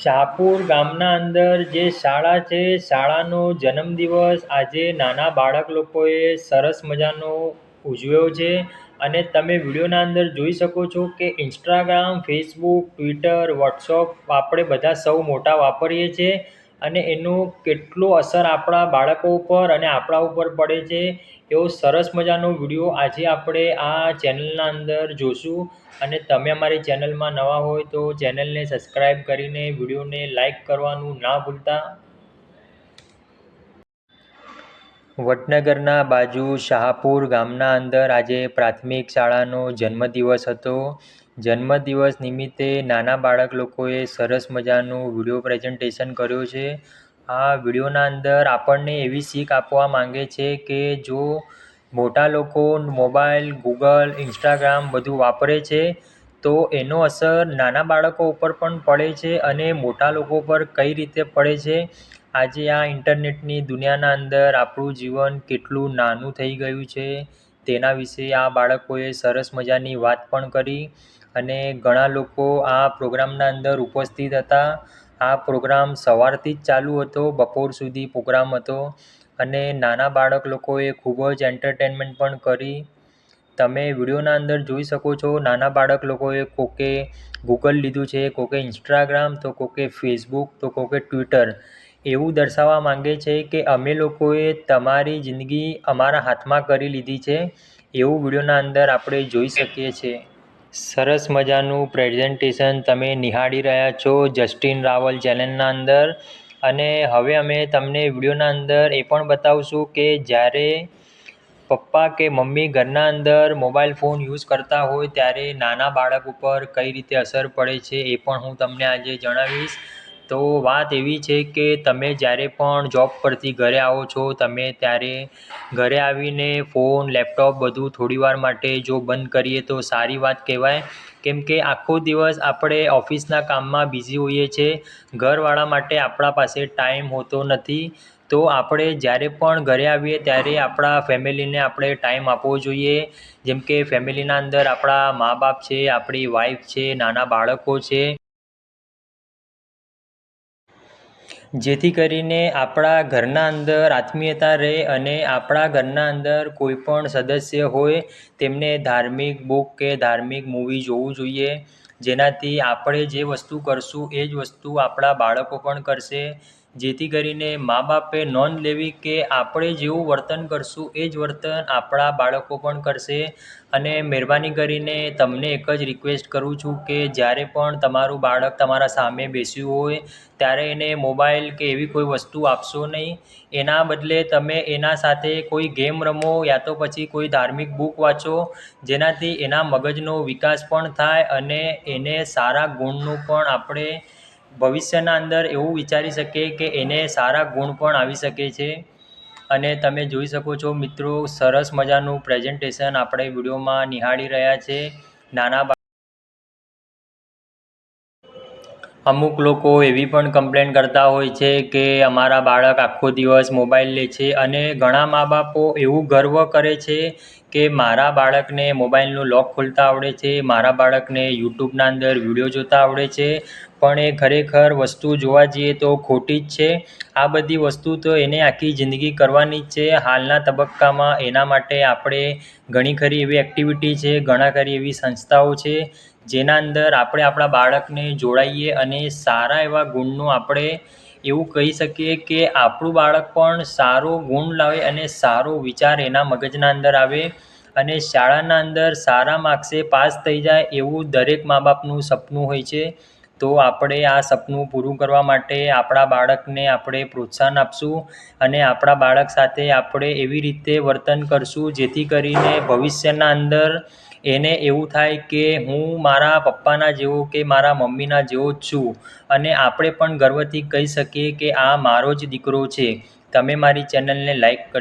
શાહપુર ગામના અંદર જે શાળા છે, શાળાનો જન્મદિવસ આજે નાના બાળક લોકોએ સરસ મજાનો ઉજવ્યો છે. અને તમે વિડીયોના અંદર જોઈ શકો છો કે ઇન્સ્ટાગ્રામ, ફેસબુક, ટ્વિટર, વોટ્સઅપ આપણે બધા સૌ મોટા વાપરીએ છીએ અને એનો કેટલો અસર આપણા બાળકો ઉપર અને આપણા ઉપર પડે છે એવો સરસ મજાનો વિડીયો આજે આપણે આ ચેનલના અંદર જોશું. અને તમે અમારી ચેનલમાં નવા હોય તો ચેનલને સબસ્ક્રાઈબ કરીને વિડીયોને લાઈક કરવાનું ના ભૂલતા. વડનગરના બાજુ શાહપુર ગામના અંદર આજે પ્રાથમિક શાળાનો જન્મદિવસ હતો. જન્મદિવસ નિમિત્તે નાના બાળક લોકોએ સરસ મજાનું વિડીયો પ્રેઝન્ટેશન કર્યું છે. આ વિડીયોના અંદર આપણને એવી શીખ આપવા માંગે છે કે જો મોટા લોકો મોબાઈલ, ગૂગલ, ઇન્સ્ટાગ્રામ બધું વાપરે છે તો એનો અસર નાના બાળકો ઉપર પણ પડે છે અને મોટા લોકો પર કઈ રીતે પડે છે. આજે આ ઇન્ટરનેટની દુનિયાના અંદર આપણું જીવન કેટલું નાનું થઈ ગયું છે તેના વિશે આ બાળકોએ સરસ મજાની વાત પણ કરી. અને ઘણા લોકો આ પ્રોગ્રામના અંદર ઉપસ્થિત હતા. આ પ્રોગ્રામ સવારથી જ ચાલુ હતો, બપોર સુધી પ્રોગ્રામ હતો અને નાના બાળક લોકોએ ખૂબ જ એન્ટરટેનમેન્ટ પણ કરી. તમે વિડીયોના અંદર જોઈ શકો છો નાના બાળક લોકોએ કોકે ગૂગલ લીધું છે, કોકે ઇન્સ્ટાગ્રામ, તો કોકે ફેસબુક, તો કોકે ટ્વિટર. એવું દર્શાવવા માંગે છે કે અમે લોકોએ તમારી જિંદગી અમારા હાથમાં કરી લીધી છે એવું વિડીયોના અંદર આપણે જોઈ શકીએ છીએ. સરસ મજાનું પ્રેઝન્ટેશન તમે નિહાળી રહ્યા છો જસ્ટિન રાવલ ચેનલના અંદર. અને હવે અમે તમને વિડીયોના અંદર એ પણ બતાવશું કે જ્યારે પપ્પા કે મમ્મી ઘરના અંદર મોબાઈલ ફોન યુઝ કરતા હોય ત્યારે નાના બાળક ઉપર કઈ રીતે અસર પડે છે એ પણ હું તમને આજે જણાવીશ. તો વાત એવી છે કે તમે જ્યારે પણ જોબ પરથી ઘરે આવો છો તમે ત્યારે ઘરે આવીને ફોન, લેપટોપ બધું થોડીવાર માટે જો બંધ કરીએ તો સારી વાત કહેવાય. કેમ કે આખો દિવસ આપણે ઓફિસના કામમાં બિઝી હોઈએ છીએ, ઘરવાળા માટે આપણા પાસે ટાઈમ હોતો નથી. તો આપણે જ્યારે પણ ઘરે આવીએ ત્યારે આપણા ફેમિલીને આપણે ટાઈમ આપવો જોઈએ. જેમ કે ફેમિલીના અંદર આપણા મા બાપ છે, આપણી વાઈફ છે, નાના બાળકો છે, જેથી કરીને આપણા ઘરના અંદર આત્મીયતા રહે અને આપણા ઘરના અંદર કોઈ પણ સદસ્ય હોય તેમને ધાર્મિક બુક કે ધાર્મિક મૂવી જોવું જોઈએ. જેનાથી આપણે જે વસ્તુ કરશું એ જ વસ્તુ આપણા બાળકો પણ કરશે. જેથી કરીને મા બાપે નોંધ લેવી કે આપણે જેવું વર્તન કરશું એ જ વર્તન આપણા બાળકો પણ કરશે. અને મહેરબાની કરીને તમને એક જ રિક્વેસ્ટ કરું છું કે જ્યારે પણ તમારું બાળક તમારા સામે બેસ્યું હોય ત્યારે એને મોબાઈલ કે એવી કોઈ વસ્તુ આપશો નહીં. એના બદલે તમે એના સાથે કોઈ ગેમ રમો યા તો પછી કોઈ ધાર્મિક બુક વાંચો, જેનાથી એના મગજનો વિકાસ પણ થાય અને એને સારા ગુણનું પણ આપણે ભવિષ્યના અંદર એવું વિચારી શકીએ કે એને સારા ગુણ પણ આવી શકે છે. અને તમે જોઈ શકો છો મિત્રો સરસ મજાનું પ્રેઝન્ટેશન આપણે વિડીયોમાં નિહાળી રહ્યા છે. અમુક લોકો એવી પણ કમ્પ્લેન કરતા હોય છે કે અમારા બાળક આખો દિવસ મોબાઈલ લે છે અને ઘણા મા બાપો એવું ગર્વ કરે છે કે મારા બાળકને મોબાઈલનું લોક ખોલતા આવડે છે, મારા બાળકને યુટ્યુબના અંદર વિડીયો જોતા આવડે છે. પણ એ ખરેખર વસ્તુ જોવા જઈએ તો ખોટી જ છે. આ બધી વસ્તુ તો એને આખી જિંદગી કરવાની જ છે. હાલના તબક્કામાં એના માટે આપણે ઘણી ખરી એવી એક્ટિવિટી છે, ઘણા ખરી એવી સંસ્થાઓ છે જેના અંદર આપણે આપણા બાળકને જોડાઈએ અને સારા એવા ગુણનું આપણે એવું કહી શકીએ કે આપણું બાળક પણ સારો ગુણ લાવે અને સારો વિચાર એના મગજના અંદર આવે અને શાળાના અંદર સારા માર્ક્સે પાસ થઈ જાય એવું દરેક મા બાપનું સપનું હોય છે. તો આપણે આ સપનું પૂરું કરવા માટે આપણા બાળકને આપણે પ્રોત્સાહન આપશું અને આપણા બાળક સાથે આપણે એવી રીતે વર્તન કરશું જેથી કરીને ભવિષ્યના અંદર એને એવું થાય કે હું મારા પપ્પાના જેવો કે મારા મમ્મીના જેવો જ છું અને આપણે પણ ગર્વથી કહી શકીએ કે આ મારો જ દીકરો છે. તમે મારી ચેનલને લાઈક કરજો.